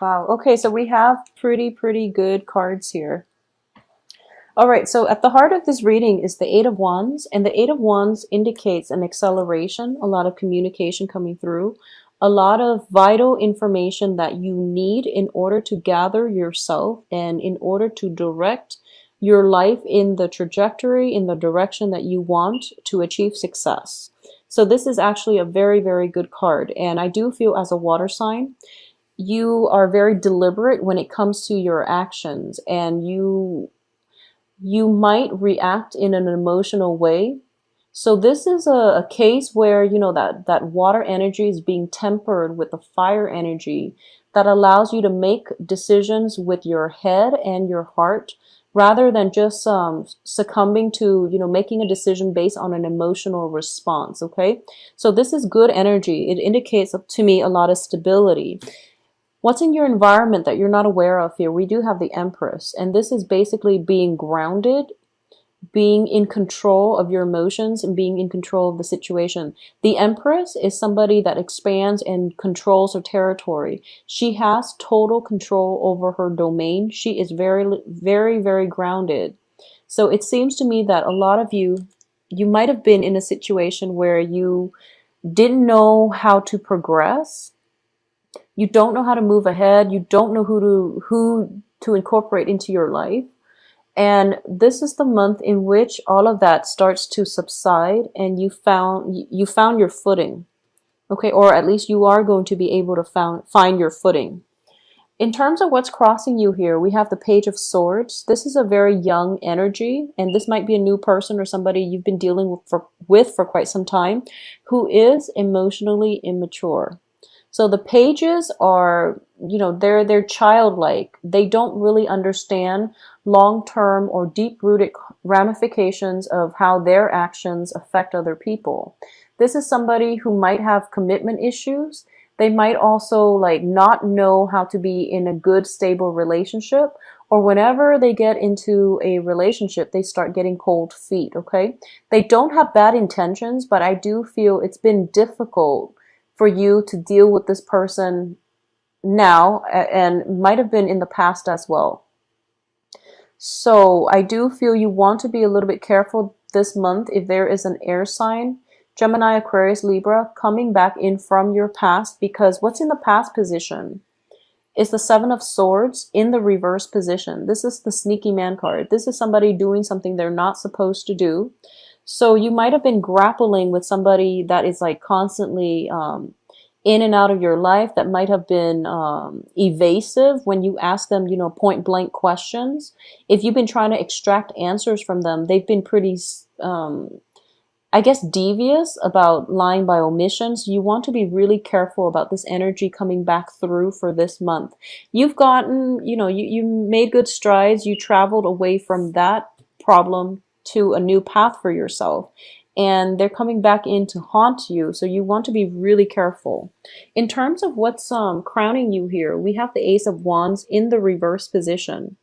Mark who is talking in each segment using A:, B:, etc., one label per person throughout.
A: Wow. Okay, so we have pretty good cards here. All right, so at the heart of this reading is the Eight of Wands, and the Eight of Wands indicates an acceleration, a lot of communication coming through, a lot of vital information that you need in order to gather yourself and in order to direct your life in the trajectory, in the direction that you want to achieve success. So this is actually a very good card, and I do feel as a water sign, you are very deliberate when it comes to your actions, and you might react in an emotional way. So this is a case where, you know, that water energy is being tempered with the fire energy that allows you to make decisions with your head and your heart rather than just succumbing to, you know, making a decision based on an emotional response. Okay, so this is good energy. It indicates to me a lot of stability. What's in your environment that you're not aware of here? We do have the Empress, and this is basically being grounded, being in control of your emotions, and being in control of the situation. The Empress is somebody that expands and controls her territory. She has total control over her domain. She is very grounded. So it seems to me that a lot of you might have been in a situation where you didn't know how to progress. You don't know how to move ahead. You don't know who to incorporate into your life. And this is the month in which all of that starts to subside and you found your footing. Okay, or at least you are going to be able to find your footing. In terms of what's crossing you here, we have the Page of Swords. This is a very young energy, and this might be a new person or somebody you've been dealing with for quite some time who is emotionally immature. So the pages are, you know, they're childlike. They don't really understand long-term or deep-rooted ramifications of how their actions affect other people. This is somebody who might have commitment issues. They might also like not know how to be in a good, stable relationship, or whenever they get into a relationship, they start getting cold feet, okay? They don't have bad intentions, but I do feel it's been difficult for you to deal with this person now and might have been in the past as well. So I do feel you want to be a little bit careful this month if there is an air sign, Gemini, Aquarius, Libra, coming back in from your past, because what's in the past position is the Seven of Swords in the reverse position. This is the sneaky man card. This is somebody doing something they're not supposed to do. So you might have been grappling with somebody that is like constantly in and out of your life, that might have been evasive when you ask them, you know, point blank questions. If you've been trying to extract answers from them, they've been pretty, I guess, devious about lying by omission. So you want to be really careful about this energy coming back through for this month. You've gotten, you know, you made good strides. You traveled away from that problem to a new path for yourself, and they're coming back in to haunt you, so you want to be really careful. In terms of what's crowning you here, we have the Ace of Wands in the reverse position.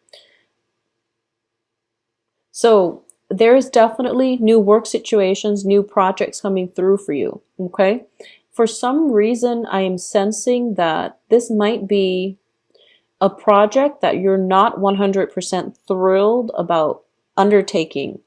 A: So there is definitely new work situations, new projects coming through for you, okay? For some reason, I am sensing that this might be a project that you're not 100% thrilled about undertaking.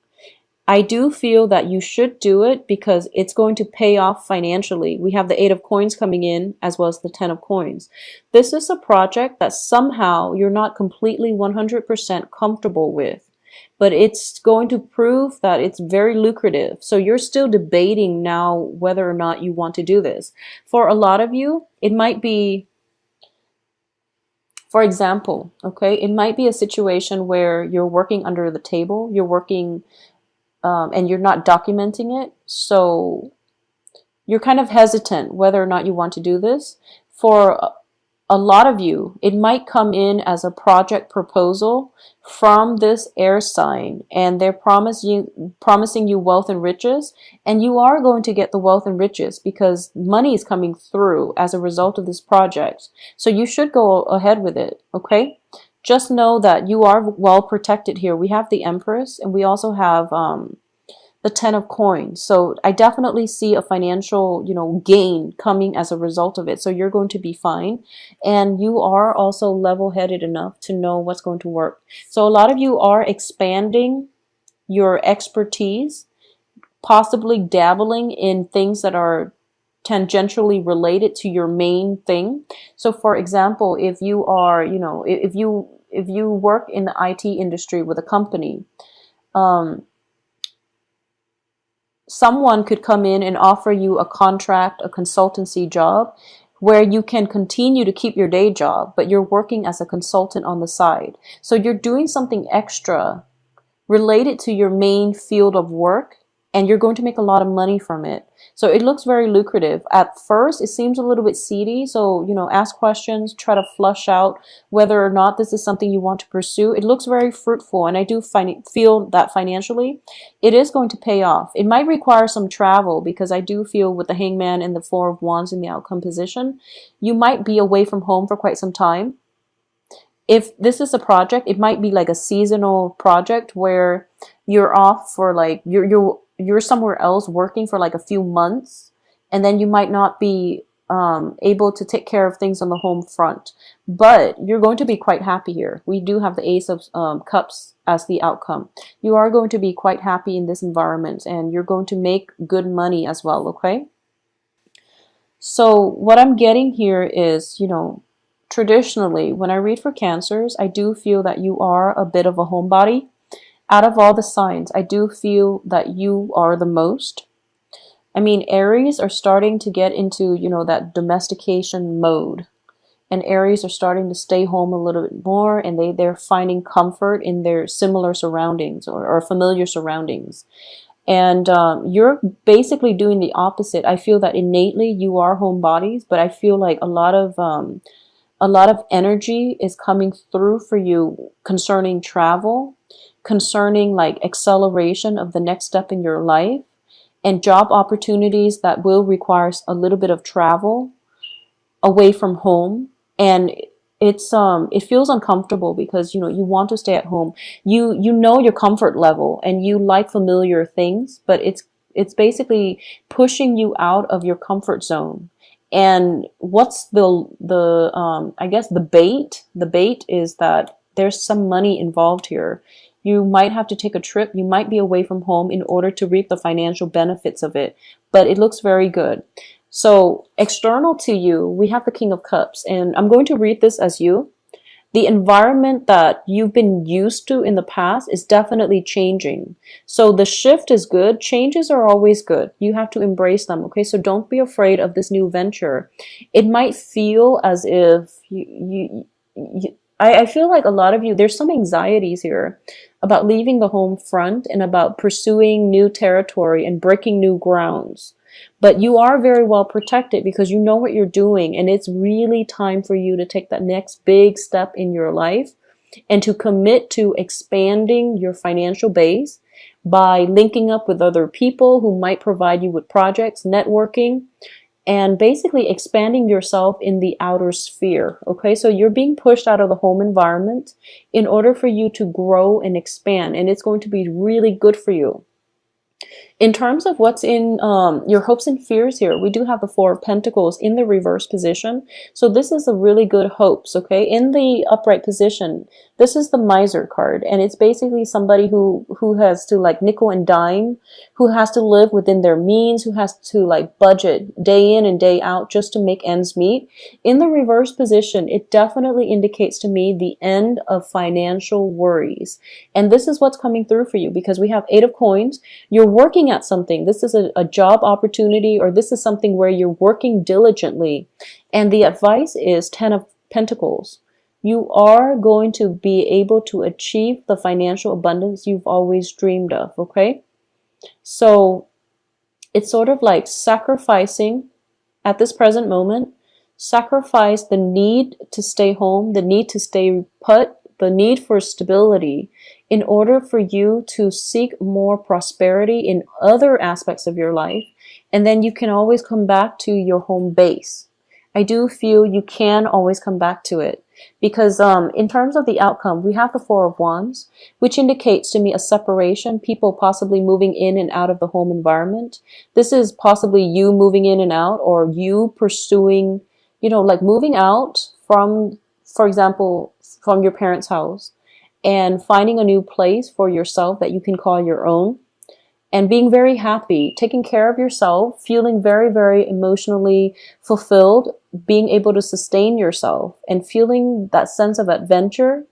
A: I do feel that you should do it because it's going to pay off financially. We have the Eight of Coins coming in as well as the Ten of Coins. This is a project that somehow you're not completely 100% comfortable with, but it's going to prove that it's very lucrative. So you're still debating now whether or not you want to do this. For a lot of you, it might be, for example, okay, it might be a situation where you're working under the table, you're working and you're not documenting it. So you're kind of hesitant whether or not you want to do this. For a lot of you, it might come in as a project proposal from this air sign, and they're promising you wealth and riches, and you are going to get the wealth and riches because money is coming through as a result of this project. So you should go ahead with it, okay? Just know that you are well protected here. We have the Empress, and we also have the 10 of coins. So I definitely see a financial, gain coming as a result of it. So you're going to be fine. And you are also level-headed enough to know what's going to work. So a lot of you are expanding your expertise, possibly dabbling in things that are tangentially related to your main thing. So for example, if you are, if you work in the IT industry with a company, someone could come in and offer you a contract, a consultancy job where you can continue to keep your day job, but you're working as a consultant on the side. So you're doing something extra related to your main field of work, and you're going to make a lot of money from it. So it looks very lucrative. At first, it seems a little bit seedy. So, ask questions, try to flush out whether or not this is something you want to pursue. It looks very fruitful, and I do feel that financially, it is going to pay off. It might require some travel because I do feel with the Hangman and the Four of Wands in the outcome position, you might be away from home for quite some time. If this is a project, it might be like a seasonal project where you're off for like you're somewhere else working for like a few months, and then you might not be able to take care of things on the home front. But you're going to be quite happy here. We do have the Ace of Cups as the outcome. You are going to be quite happy in this environment, and you're going to make good money as well, okay? So what I'm getting here is, traditionally, when I read for Cancers, I do feel that you are a bit of a homebody. Out of all the signs, I do feel that you are the most. I mean, Aries are starting to get into, that domestication mode. And Aries are starting to stay home a little bit more, and they're finding comfort in their similar surroundings or familiar surroundings. And you're basically doing the opposite. I feel that innately you are homebodies, but I feel like a lot of energy is coming through for you concerning travel, concerning like acceleration of the next step in your life, and job opportunities that will require a little bit of travel away from home. And it feels uncomfortable because you want to stay at home. You know your comfort level and you like familiar things, but it's basically pushing you out of your comfort zone. And what's I guess the bait? The bait is that there's some money involved here. You might have to take a trip. You might be away from home in order to reap the financial benefits of it. But it looks very good. So external to you, we have the King of Cups. And I'm going to read this as you. The environment that you've been used to in the past is definitely changing. So the shift is good. Changes are always good. You have to embrace them, okay? So don't be afraid of this new venture. It might feel as if I feel like a lot of you, there's some anxieties here about leaving the home front and about pursuing new territory and breaking new grounds. But you are very well protected because you know what you're doing, and it's really time for you to take that next big step in your life and to commit to expanding your financial base by linking up with other people who might provide you with projects, networking, and basically expanding yourself in the outer sphere. Okay, so you're being pushed out of the home environment in order for you to grow and expand, and it's going to be really good for you. In terms of what's in your hopes and fears here, we do have the Four of Pentacles in the reverse position. So this is a really good hopes, okay? In the upright position, this is the Miser card, and it's basically somebody who has to like nickel and dime, who has to live within their means, who has to like budget day in and day out just to make ends meet. In the reverse position, it definitely indicates to me the end of financial worries. And this is what's coming through for you because we have Eight of Coins. You're working at something. This is a job opportunity, or this is something where you're working diligently. And the advice is 10 of Pentacles. You are going to be able to achieve the financial abundance you've always dreamed of, okay? So it's sort of like sacrificing at this present moment, sacrifice the need to stay home, the need to stay put, the need for stability in order for you to seek more prosperity in other aspects of your life. And then you can always come back to your home base. I do feel you can always come back to it. Because in terms of the outcome, we have the Four of Wands, which indicates to me a separation, people possibly moving in and out of the home environment. This is possibly you moving in and out, or you pursuing, like moving out from, for example, from your parents' house and finding a new place for yourself that you can call your own, and being very happy, taking care of yourself, feeling very, very emotionally fulfilled, being able to sustain yourself, and feeling that sense of adventure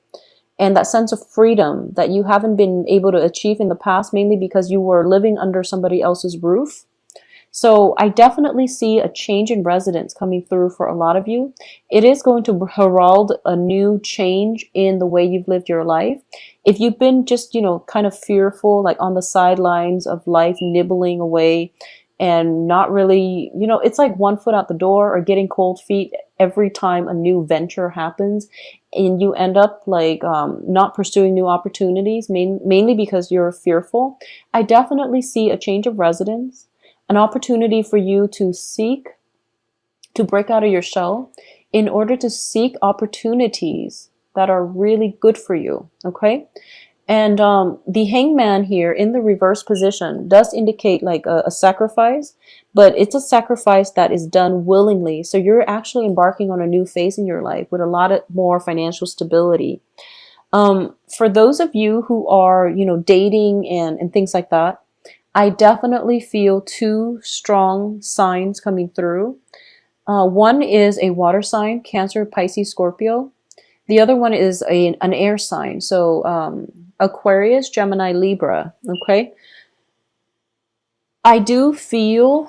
A: and that sense of freedom that you haven't been able to achieve in the past, mainly because you were living under somebody else's roof. So I definitely see a change in residence coming through for a lot of you. It is going to herald a new change in the way you've lived your life. If you've been just, kind of fearful, like on the sidelines of life, nibbling away and not really, it's like one foot out the door or getting cold feet every time a new venture happens, and you end up like not pursuing new opportunities, mainly because you're fearful. I definitely see a change of residence, an opportunity for you to break out of your shell in order to seek opportunities that are really good for you, okay? And the Hangman here in the reverse position does indicate like a sacrifice, but it's a sacrifice that is done willingly. So you're actually embarking on a new phase in your life with a lot of more financial stability. For those of you who are, dating and things like that, I definitely feel two strong signs coming through. One is a water sign, Cancer, Pisces, Scorpio. The other one is an air sign, so Aquarius, Gemini, Libra, okay? I do feel,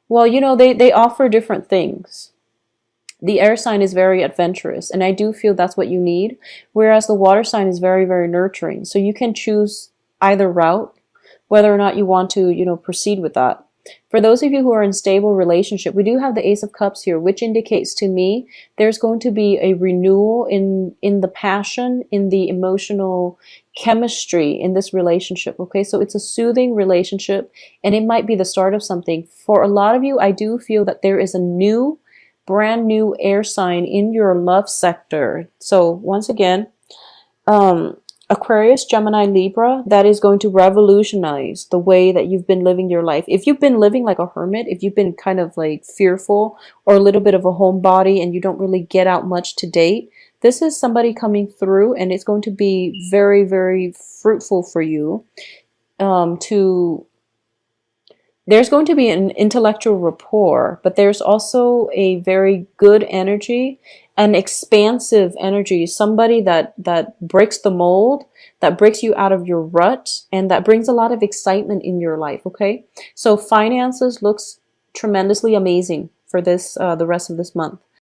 A: well, they offer different things. The air sign is very adventurous, and I do feel that's what you need, whereas the water sign is very, very nurturing. So you can choose either route, whether or not you want to, proceed with that. For those of you who are in stable relationship, we do have the Ace of Cups here, which indicates to me there's going to be a renewal in the passion, in the emotional chemistry in this relationship, okay? So it's a soothing relationship, and it might be the start of something. For a lot of you, I do feel that there is a brand new air sign in your love sector. So once again, Aquarius, Gemini, Libra, that is going to revolutionize the way that you've been living your life. If you've been living like a hermit, if you've been kind of like fearful or a little bit of a homebody and you don't really get out much to date, this is somebody coming through, and it's going to be very, very fruitful for you. There's going to be an intellectual rapport, but there's also a very good energy, an expansive energy, somebody that breaks the mold, that breaks you out of your rut, and that brings a lot of excitement in your life, okay? So finances looks tremendously amazing for this the rest of this month.